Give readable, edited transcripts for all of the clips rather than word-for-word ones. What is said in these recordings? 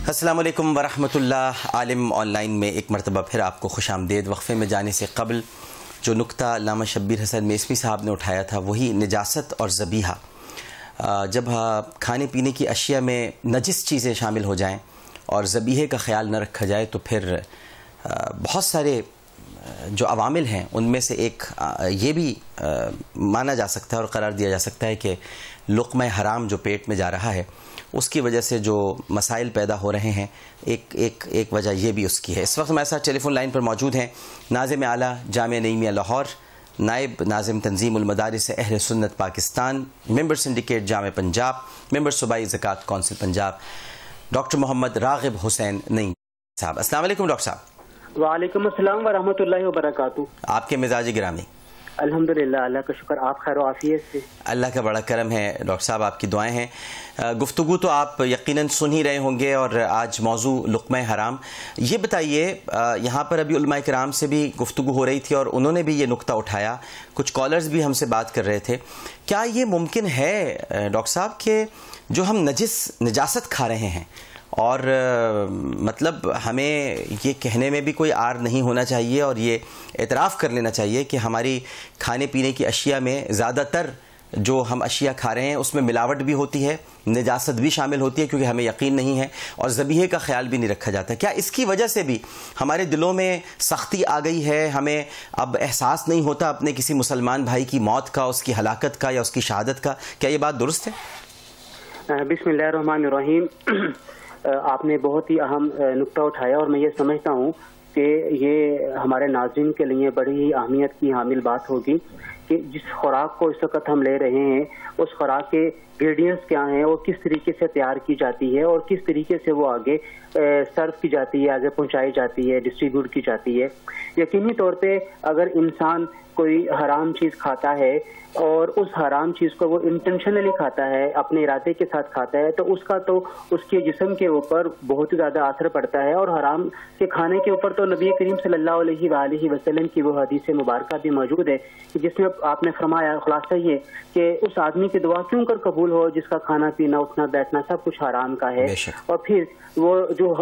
السلام علیکم ورحمۃ اللہ۔ عالم آن لائن میں ایک مرتبہ پھر آپ کو خوش آمدید۔ وقفے میں جانے سے قبل جو نکتہ علامہ شبیر حسن میسمی صاحب نے اٹھایا تھا وہی نجاست اور ذبیحہ۔ جب کھانے پینے کی اشیاء میں نجس چیزیں شامل ہو جائیں اور ذبیحے کا خیال نہ رکھا جائے تو پھر بہت سارے جو عوامل ہیں ان میں سے ایک یہ بھی مانا جا سکتا ہے اور قرار دیا جا سکتا ہے کہ لقمہ حرام جو پیٹ میں جا رہا ہے اس کی وجہ سے جو مسائل پیدا ہو رہے ہیں ایک وجہ یہ بھی اس کی ہے۔ اس وقت ہمارے ساتھ ٹیلی فون لائن پر موجود ہیں ناظم اعلیٰ جامعہ نعیمیہ لاہور، نائب ناظم تنظیم المدارس اہل سنت پاکستان، ممبر سنڈیکیٹ جامعہ پنجاب، ممبر صوبائی زکوٰۃ کونسل پنجاب، ڈاکٹر محمد راغب حسین نعیم صاحب۔ السلام علیکم ڈاکٹر صاحب۔ وعلیکم السلام ورحمۃ اللہ وبرکاتہ۔ آپ کے مزاج گرامی؟ الحمدللہ، اللہ کا شکر، آپ خیر و عافیت سے؟ اللہ کا بڑا کرم ہے ڈاکٹر صاحب، آپ کی دعائیں ہیں۔ گفتگو تو آپ یقیناً سن ہی رہے ہوں گے اور آج موضوع لقمہ حرام۔ یہ بتائیے، یہاں پر ابھی علماء کرام سے بھی گفتگو ہو رہی تھی اور انہوں نے بھی یہ نکتہ اٹھایا، کچھ کالرز بھی ہم سے بات کر رہے تھے، کیا یہ ممکن ہے ڈاکٹر صاحب کہ جو ہم نجاست کھا رہے ہیں اور مطلب ہمیں یہ کہنے میں بھی کوئی عار نہیں ہونا چاہیے اور یہ اعتراف کر لینا چاہیے کہ ہماری کھانے پینے کی اشیاء میں زیادہ تر جو ہم اشیاء کھا رہے ہیں اس میں ملاوٹ بھی ہوتی ہے، نجاست بھی شامل ہوتی ہے کیونکہ ہمیں یقین نہیں ہے اور ذبیحے کا خیال بھی نہیں رکھا جاتا؟ کیا اس کی وجہ سے بھی ہمارے دلوں میں سختی آ گئی ہے، ہمیں اب احساس نہیں ہوتا اپنے کسی مسلمان بھائی کی موت کا، اس کی ہلاکت کا یا اس کی شہادت کا؟ کیا یہ بات درست ہے؟ بسم اللہ الرحمن الرحیم۔ آپ نے بہت ہی اہم نکتہ اٹھایا اور میں یہ سمجھتا ہوں کہ یہ ہمارے ناظرین کے لیے بڑی ہی اہمیت کی حامل بات ہوگی کہ جس خوراک کو اس وقت ہم لے رہے ہیں اس خوراک کے انگریڈینٹس کیا ہیں اور کس طریقے سے تیار کی جاتی ہے اور کس طریقے سے وہ آگے سرو کی جاتی ہے، آگے پہنچائی جاتی ہے، ڈسٹریبیوٹ کی جاتی ہے۔ یقینی طور پہ اگر انسان کوئی حرام چیز کھاتا ہے اور اس حرام چیز کو وہ انٹینشنلی کھاتا ہے، اپنے ارادے کے ساتھ کھاتا ہے، تو اس کا تو اس کے جسم کے اوپر بہت ہی زیادہ اثر پڑتا ہے۔ اور حرام کے کھانے کے اوپر تو نبی کریم صلی اللہ علیہ وآلہ وسلم کی وہ حدیث مبارکہ بھی موجود ہے جس میں آپ نے فرمایا خلاصہ یہ کہ اس آدمی کی دعا کیوں کر قبول ہو جس کا کھانا پینا اٹھنا بیٹھنا سب کچھ حرام کا ہے، اور پھر وہ جو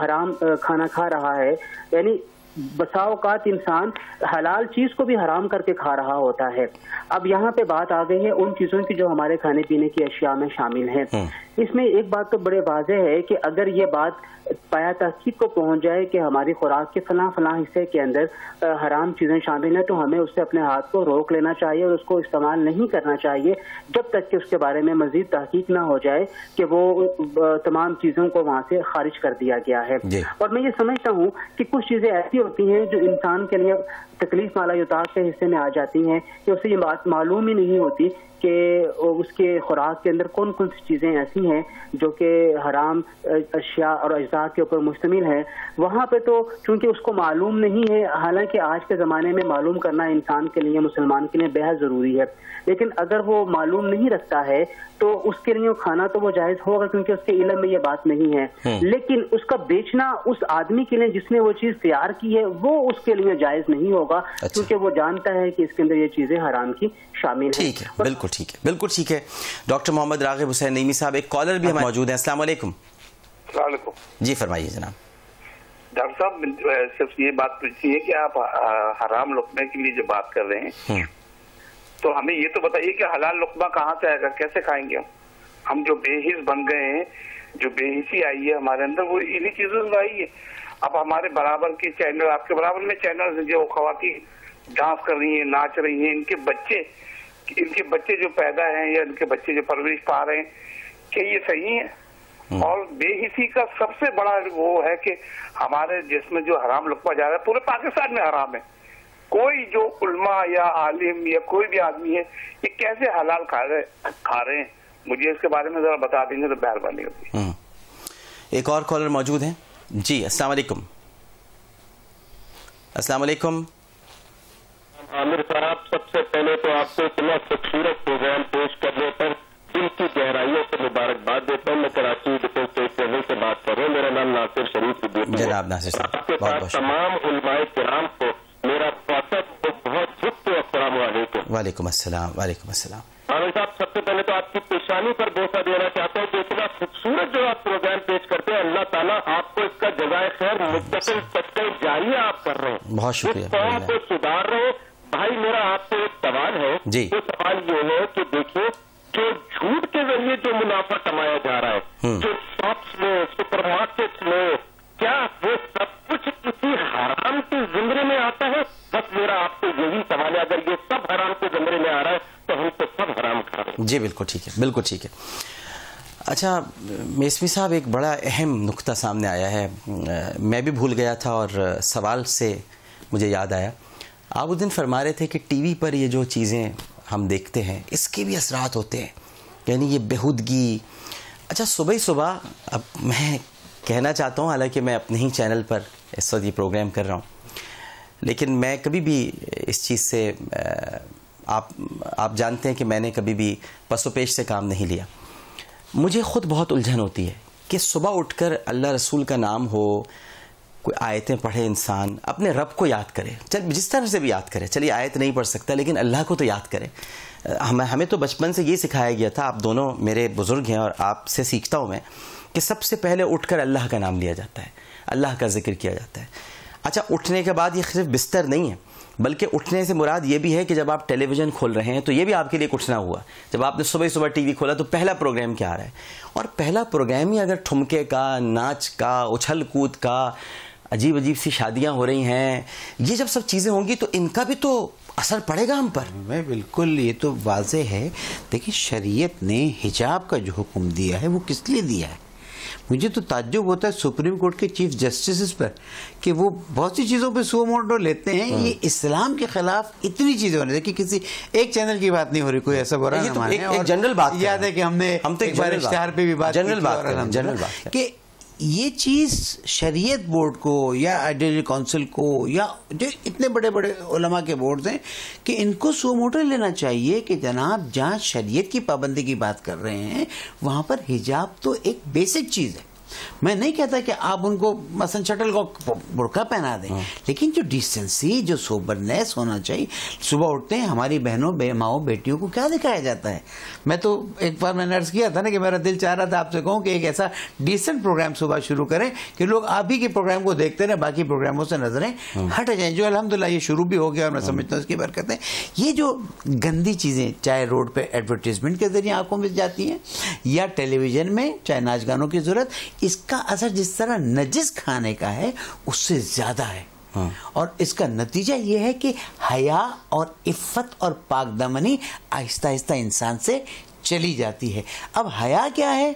حرام کھانا کھا رہا ہے، یعنی بسا اوقات انسان حلال چیز کو بھی حرام کر کے کھا رہا ہوتا ہے۔ اب یہاں پہ بات آ گئی ہے ان چیزوں کی جو ہمارے کھانے پینے کی اشیاء میں شامل ہیں۔ اس میں ایک بات تو بڑے واضح ہے کہ اگر یہ بات پایا تحقیق کو پہنچ جائے کہ ہماری خوراک کے فلاں حصے کے اندر حرام چیزیں شامل ہیں تو ہمیں اس سے اپنے ہاتھ کو روک لینا چاہیے اور اس کو استعمال نہیں کرنا چاہیے جب تک کہ اس کے بارے میں مزید تحقیق نہ ہو جائے کہ وہ تمام چیزوں کو وہاں سے خارج کر دیا گیا ہے۔ اور میں یہ سمجھتا ہوں کہ کچھ چیزیں ایسی ہوتی ہیں جو انسان کے لیے تکلیف مالا یطاق کے حصے میں آ جاتی ہیں کہ اسے یہ بات معلوم ہی نہیں ہوتی کہ اس کے خوراک کے اندر کون کون سی چیزیں ایسی ہیں جو کہ حرام اشیاء اور اجزاء کے اوپر مشتمل ہے۔ وہاں پہ تو چونکہ اس کو معلوم نہیں ہے، حالانکہ آج کے زمانے میں معلوم کرنا انسان کے لیے، مسلمان کے لیے بہت ضروری ہے، لیکن اگر وہ معلوم نہیں رکھتا ہے تو اس کے لیے کھانا تو وہ جائز ہوگا کیونکہ اس کے علم میں یہ بات نہیں ہے، لیکن اس کا بیچنا اس آدمی کے لیے جس نے وہ چیز تیار کی ہے وہ اس کے لیے جائز نہیں ہوگا کیونکہ وہ جانتا ہے کہ اس کے اندر یہ چیزیں حرام کی شامل ہیں۔ ٹھیک ہے، بالکل ٹھیک ہے، بالکل ٹھیک ہے۔ ڈاکٹر محمد راغب حسین نعیمی صاحب، ایک کالر بھی ہمیں موجود ہیں۔ السلام علیکم۔ السلام علیکم جی فرمائیے جناب۔ ڈاکٹر صاحب صرف یہ بات پوچھنی ہے کہ آپ حرام لقمے کے لیے جو بات کر رہے ہیں تو ہمیں یہ تو بتائیے کہ حلال لقمہ کہاں سے آئے گا، کیسے کھائیں گے ہم جو بے حس بن گئے ہیں، جو بے حسی آئی ہے ہمارے اندر وہ انہی چیزوں سے آئی ہے۔ اب ہمارے برابر کے چینل، آپ کے برابر میں چینل جو خواتین ڈانس کر رہی ہیں، ناچ رہی ہیں، ان کے بچے جو پیدا ہیں یا ان کے بچے جو پرورش پا رہے ہیں، کیا یہ صحیح ہے؟ اور بے حسی کا سب سے بڑا وہ ہے کہ ہمارے جس میں جو حرام لقمہ جا رہا ہے پورے پاکستان میں حرام ہے۔ کوئی جو علماء یا عالم یا کوئی بھی آدمی ہے یہ کیسے حلال کھا رہے ہیں، مجھے اس کے بارے میں ذرا بتا دیں گے تو مہربانی ہوگی۔ ایک اور کالر موجود ہیں۔ جی السلام علیکم۔ السلام علیکم عامر صاحب، سب سے پہلے تو آپ کو اتنا خوبصورت پروگرام پیش کرنے پر دل کی گہرائیوں سے مبارکباد دیتا ہوں۔ میں کراچی ڈیفینس چینل سے بات کر رہا ہوں، میرا نام ناصر شریف ہے۔ جناب ناصر صاحب، آپ کے پاس تمام علماء کرام کو میرا بہت بہت السلام علیکم۔ وعلیکم السلام۔ وعلیکم السلام۔ عامر صاحب، سب سے پہلے تو آپ کی پیشانی پر بوسہ دینا چاہتا ہوں کہ اتنا خوبصورت جو آپ پروگرام پیش کرتے ہیں، اللہ تعالیٰ آپ کو اس کا جزائے خیر متصل صدقہ جاریہ آپ کر رہے ہیں، بہت شکریہ، اس قوم کو سدھار رہے ہیں۔ بھائی میرا آپ سے ایک سوال ہے، وہ سوال یہ ہے کہ دیکھیے جو جھوٹ کے ذریعے جو منافع کمایا جا رہا ہے، جو شاپس میں، سپر مارکیٹس میں، کیا وہ سب کچھ کسی حرام کے زمرے میں آتا ہے؟ بس میرا آپ کو یہی سوال ہے، اگر یہ سب حرام کے زمرے میں آ رہا ہے تو ہم تو سب حرام کھا رہے ہیں۔ جی بالکل ٹھیک ہے، بالکل ٹھیک ہے۔ اچھا میسمی صاحب، ایک بڑا اہم نقطہ سامنے آیا ہے، میں بھی بھول گیا تھا اور سوال سے مجھے یاد آیا۔ آپ اس دن فرما رہے تھے کہ ٹی وی پر یہ جو چیزیں ہم دیکھتے ہیں اس کے بھی اثرات ہوتے ہیں، یعنی یہ بےہودگی۔ اچھا صبح ہی صبح، اب میں کہنا چاہتا ہوں حالانکہ میں اپنے ہی چینل پر اس وقت یہ پروگرام کر رہا ہوں، لیکن میں کبھی بھی اس چیز سے آپ جانتے ہیں کہ میں نے کبھی بھی پس و پیش سے کام نہیں لیا۔ مجھے خود بہت الجھن ہوتی ہے کہ صبح اٹھ کر اللہ رسول کا نام ہو، کوئی آیتیں پڑھے، انسان اپنے رب کو یاد کرے، جس طرح سے بھی یاد کرے، چلیے آیت نہیں پڑھ سکتا لیکن اللہ کو تو یاد کرے۔ ہمیں تو بچپن سے یہ سکھایا گیا تھا، آپ دونوں میرے بزرگ ہیں اور آپ سے سیکھتا ہوں میں، کہ سب سے پہلے اٹھ کر اللہ کا نام لیا جاتا ہے، اللہ کا ذکر کیا جاتا ہے۔ اچھا اٹھنے کے بعد یہ صرف بستر نہیں ہے، بلکہ اٹھنے سے مراد یہ بھی ہے کہ جب آپ ٹیلی ویژن کھول رہے ہیں تو یہ بھی آپ کے لیے اٹھنا ہوا۔ جب آپ نے صبح ٹی وی کھولا تو پہلا پروگرام کیا آ رہا ہے، اور پہلا پروگرام ہی اگر ٹھمکے کا، ناچ کا، اچھل کود کا، عجیب عجیب سی شادیاں ہو رہی ہیں، یہ جب سب چیزیں ہوں گی تو ان کا بھی تو اثر پڑے گا ہم پر۔ میں بالکل، یہ تو واضح ہے۔ دیکھیں شریعت نے حجاب کا جو حکم دیا ہے وہ کس لیے دیا ہے؟ مجھے تو تعجب ہوتا ہے سپریم کورٹ کے چیف جسٹسز پر کہ وہ بہت سی چیزوں پہ سو موٹو لیتے ہیں۔ یہ اسلام کے خلاف اتنی چیزیں ہونے دیکھیں، کسی ایک چینل کی بات نہیں ہو رہی، کوئی ایسا برا نہ مانے۔ ایک جنرل بات یاد ہے کہ ہم نے ایک بار اشتہار پہ بھی بات کی کہ یہ چیز شریعت بورڈ کو یا ایڈیٹری کونسل کو یا جو اتنے بڑے بڑے علماء کے بورڈز ہیں کہ ان کو سو موٹو لینا چاہیے کہ جناب جہاں شریعت کی پابندی کی بات کر رہے ہیں وہاں پر حجاب تو ایک بیسک چیز ہے۔ میں نہیں کہتا کہ آپ ان کو مثلا شٹل کو برقع پہنا دیں، لیکن جو ڈیسنسی، جو سوبرنیس ہونا چاہیے۔ صبح اٹھتے ہیں ہماری بہنوں، ماؤں، بیٹیوں کو کیا دکھایا جاتا ہے؟ میں تو ایک بار میں نے عرض کیا تھا نا کہ میرا دل چاہ رہا تھا آپ سے کہوں کہ ایک ایسا ڈیسنٹ پروگرام صبح شروع کریں کہ لوگ آپ ہی کے پروگرام کو دیکھتے رہیں، باقی پروگراموں سے نظریں ہٹ جائیں، جو الحمدللہ یہ شروع بھی ہو گیا اور میں سمجھتا ہوں اس کی برکتیں۔ یہ جو گندی چیزیں چاہے روڈ پہ ایڈورٹیزمنٹ کے ذریعے آنکھوں میں جاتی ہیں یا ٹیلی ویژن میں چاہے ناچ گانوں کی ضرورت، اس کا اثر جس طرح نجس کھانے کا ہے اس سے زیادہ ہے، اور اس کا نتیجہ یہ ہے کہ حیا اور عفت اور پاک دامنی آہستہ آہستہ انسان سے چلی جاتی ہے۔ اب حیا کیا ہے؟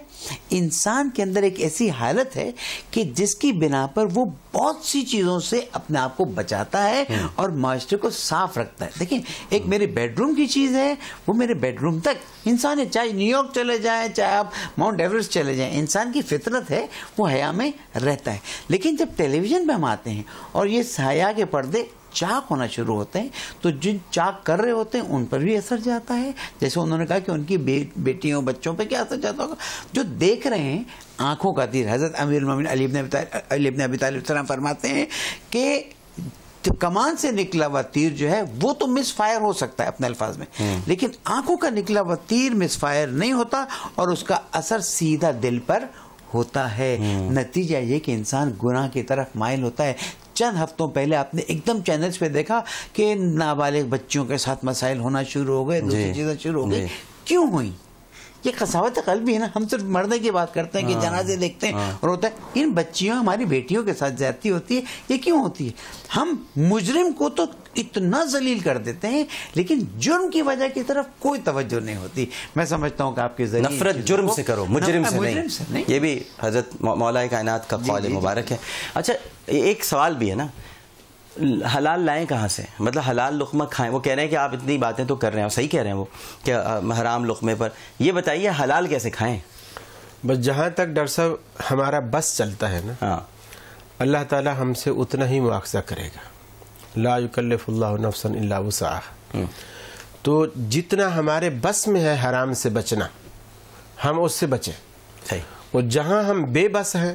انسان کے اندر ایک ایسی حالت ہے کہ جس کی بنا پر وہ بہت سی چیزوں سے اپنے آپ کو بچاتا ہے اور معاشرے کو صاف رکھتا ہے۔ دیکھیں ایک میرے بیڈ روم کی چیز ہے، وہ میرے بیڈ روم تک انسان ہے، چاہے نیو یارک چلے جائیں، چاہے آپ ماؤنٹ ایوریسٹ چلے جائیں، انسان کی فطرت ہے وہ حیا میں رہتا ہے۔ لیکن جب ٹیلی ویژن پہ ہم آتے ہیں اور یہ حیا کے پردے چاک ہونا شروع ہوتے ہیں تو جن چاک کر رہے ہوتے ہیں ان پر بھی اثر جاتا ہے، جیسے انہوں نے کہا کہ ان کی بیٹیوں بچوں پہ کیا اثر جاتا ہوگا جو دیکھ رہے ہیں۔ آنکھوں کا تیر، حضرت امیر المومنین علی ابن ابی طالب السلام فرماتے ہیں کہ کمان سے نکلا ہوا تیر جو ہے وہ تو مس فائر ہو سکتا ہے اپنے الفاظ میں، لیکن آنکھوں کا نکلا ہوا تیر مس فائر نہیں ہوتا اور اس کا اثر سیدھا دل پر ہوتا ہے۔ نتیجہ یہ کہ انسان گناہ کی طرف مائل ہوتا ہے۔ چند ہفتوں پہلے آپ نے ایک دم چینلز پہ دیکھا کہ نابالغ بچوں کے ساتھ مسائل ہونا شروع ہو گئے، دوسری چیزیں شروع ہو گئی۔ کیوں ہوئی؟ یہ قساوت قلبی ہے نا۔ ہم صرف مرنے کی بات کرتے ہیں کہ جنازے دیکھتے ہیں اور ہوتا ہے، ان بچیوں ہماری بیٹیوں کے ساتھ زیادتی ہوتی ہے، یہ کیوں ہوتی ہے؟ ہم مجرم کو تو اتنا ذلیل کر دیتے ہیں لیکن جرم کی وجہ کی طرف کوئی توجہ نہیں ہوتی۔ میں سمجھتا ہوں کہ آپ کے ذریعے نفرت جرم سے کرو، مجرم سے نہیں۔ یہ بھی حضرت مولا کائنات کا قول مبارک ہے۔ اچھا ایک سوال بھی ہے نا، حلال لائیں کہاں سے؟ مطلب حلال لقمہ کھائیں۔ وہ کہہ رہے ہیں کہ آپ اتنی باتیں تو کر رہے ہیں، صحیح کہہ رہے ہیں وہ کہ حرام لقمے پر، یہ بتائیے حلال کیسے کھائیں؟ بس جہاں تک ڈاکٹر صاحب ہمارا بس چلتا ہے نا، اللہ تعالی ہم سے اتنا ہی مواخذہ کرے گا۔ لا یکلف اللہ نفسا الا وسعها۔ تو جتنا ہمارے بس میں ہے حرام سے بچنا، ہم اس سے بچیں۔ اور جہاں ہم بے بس ہیں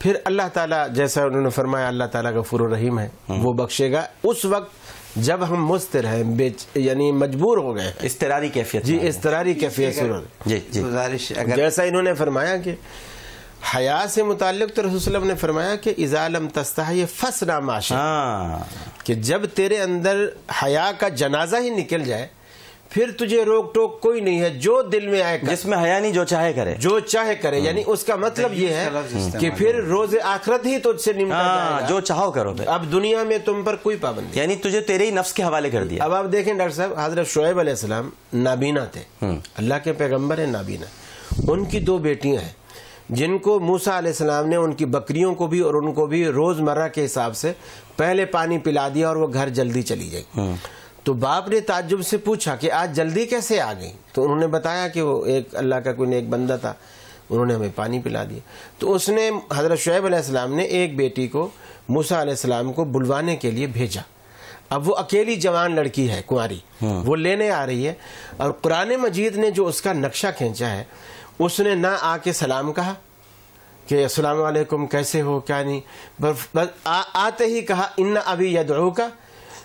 پھر اللہ تعالیٰ جیسا انہوں نے فرمایا اللہ تعالیٰ غفور الرحیم ہے، وہ بخشے گا اس وقت جب ہم مستر ہیں، یعنی مجبور ہو گئے، اضطراری کیفیت، جی اضطراری کیفیت سے، جیسا انہوں نے فرمایا کہ حیا سے متعلق تو رسول صلی اللہ علیہ وسلم نے فرمایا کہ اذا لم تستحی فاصنع ما شئت، کہ جب تیرے اندر حیا کا جنازہ ہی نکل جائے پھر تجھے روک ٹوک کوئی نہیں ہے، جو دل میں آئے، جس میں حیا نہیں جو چاہے کرے، جو چاہے کرے، یعنی اس کا مطلب یہ ہے کہ پھر روز آخرت ہی تجھ سے نمٹا جائے گا، جو چاہو کرو، اب دنیا میں تم پر کوئی پابندی، یعنی تجھے تیرے ہی نفس کے حوالے کر دیا۔ اب آپ دیکھیں ڈاکٹر صاحب، حضرت شعیب علیہ السلام نابینا تھے، اللہ کے پیغمبر ہیں نابینا، ان کی 2 بیٹیاں ہیں جن کو موسیٰ علیہ السلام نے ان کی بکریوں کو بھی اور ان کو بھی روزمرہ کے حساب سے پہلے پانی پلا دیا اور وہ گھر جلدی چلی گئی۔ تو باپ نے تعجب سے پوچھا کہ آج جلدی کیسے آ گئی؟ تو انہوں نے بتایا کہ وہ ایک اللہ کا کوئی نیک بندہ تھا، انہوں نے ہمیں پانی پلا دیا۔ تو اس نے حضرت شعیب علیہ السلام نے ایک بیٹی کو موسیٰ علیہ السلام کو بلوانے کے لیے بھیجا۔ اب وہ اکیلی جوان لڑکی ہے، کنواری، وہ لینے آ رہی ہے، اور قرآن مجید نے جو اس کا نقشہ کھینچا ہے، اس نے نہ آ کے سلام کہا کہ السلام علیکم کیسے ہو کیا نہیں، بس آتے ہی کہا ان ابی یدعوک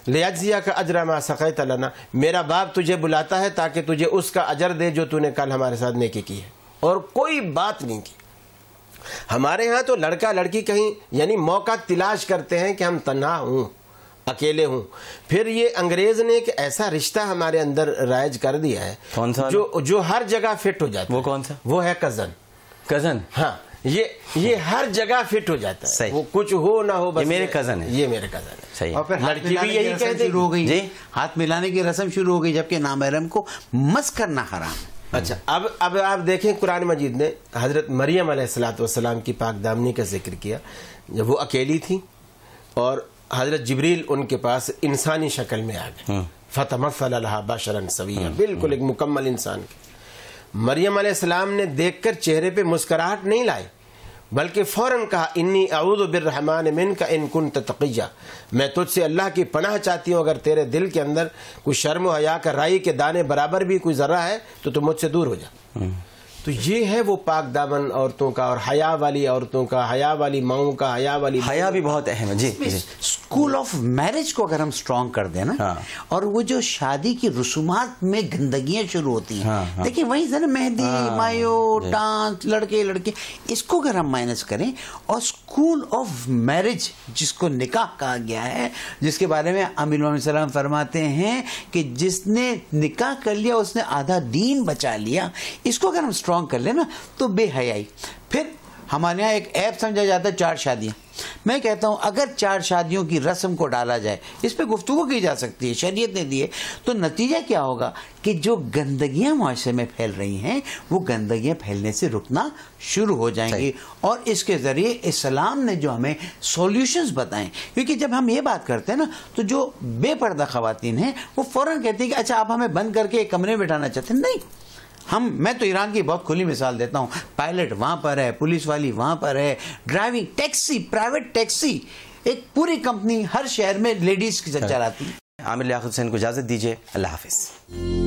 لیجزیک اجر ما سقیت لنا، میرا باپ تجھے بلاتا ہے تاکہ تجھے اس کا اجر دے جو تو نے کل ہمارے ساتھ نیکی کی ہے، اور کوئی بات نہیں کی۔ ہمارے ہاں تو لڑکا لڑکی کہیں یعنی موقع تلاش کرتے ہیں کہ ہم تنہا ہوں، اکیلے ہوں، پھر یہ انگریز نے ایک ایسا رشتہ ہمارے اندر رائج کر دیا ہے جو ہر جگہ فٹ ہو جاتا ہے۔ وہ کون سا؟ وہ ہے کزن۔ ہاں، یہ ہر جگہ فٹ ہو جاتا ہے، وہ کچھ ہو نہ ہو، بس یہ میرے کزن ہے، یہ میرے کزن ہے، صحیح۔ اور پھر لڑکی بھی یہی کہتے شروع ہو گئی، جی ہاتھ ملانے کی رسم شروع ہو گئی، جبکہ نامحرم کو مس کرنا حرام ہے۔ اچھا، اب آپ دیکھیں قرآن مجید نے حضرت مریم علیہ السلام کی پاک دامنی کا ذکر کیا، جب وہ اکیلی تھی اور حضرت جبریل ان کے پاس انسانی شکل میں آ گئے، فتمثل لها بشرا سویا، بالکل ایک مکمل انسان کے۔ مریم علیہ السلام نے دیکھ کر چہرے پہ مسکراہٹ نہیں لائی، بلکہ فوراً کہا انی اعوذ بالرحمن منک ان کنت تقیا، میں تجھ سے اللہ کی پناہ چاہتی ہوں، اگر تیرے دل کے اندر کوئی شرم و حیا کا رائی کے دانے برابر بھی کوئی ذرہ ہے تو تم مجھ سے دور ہو جا۔ تو یہ ہے وہ پاک دامن عورتوں کا، اور حیا والی عورتوں کا، حیا والی ماؤں کا، حیا بھی بہت اہم ہے۔ جی اسکول آف میرج کو اگر ہم اسٹرانگ کر دیں نا، اور وہ جو شادی کی رسومات میں گندگیاں شروع ہوتی ہیں، دیکھیں وہیں سے نا مہندی، مایو، ڈانس، لڑکے اس کو اگر ہم مائنس کریں، اور اسکول آف میرج جس کو نکاح کہا گیا ہے، جس کے بارے میں امین علیہ السلام فرماتے ہیں کہ جس نے نکاح کر لیا اس نے آدھا دین بچا لیا، اس کو اگر ہم اسٹرانگ کر لیں نا تو بے حیائی۔ پھر ہمارے یہاں ایک ایپ سمجھا جاتا ہے 4 شادیاں، میں کہتا ہوں اگر 4 شادیوں کی رسم کو ڈالا جائے، اس پہ گفتگو کی جا سکتی ہے، شریعت نے دی ہے، تو نتیجہ کیا ہوگا کہ جو گندگیاں معاشرے میں پھیل رہی ہیں وہ گندگیاں پھیلنے سے رکنا شروع ہو جائیں گی، اور اس کے ذریعے اسلام نے جو ہمیں سولوشنز بتائیں، کیونکہ جب ہم یہ بات کرتے ہیں نا تو جو بے پردہ خواتین ہیں وہ فوراً کہتی ہیں کہ اچھا آپ ہمیں بند کر کے ایک کمرے میں بٹھانا چاہتے ہیں۔ نہیں، میں تو ایران کی بہت کھلی مثال دیتا ہوں، پائلٹ وہاں پر ہے، پولیس والی وہاں پر ہے، ڈرائیونگ، ٹیکسی، پرائیویٹ ٹیکسی، ایک پوری کمپنی ہر شہر میں لیڈیز کی چلاتی ہے۔ عامر لیاقت حسین کو اجازت دیجیے، اللہ حافظ۔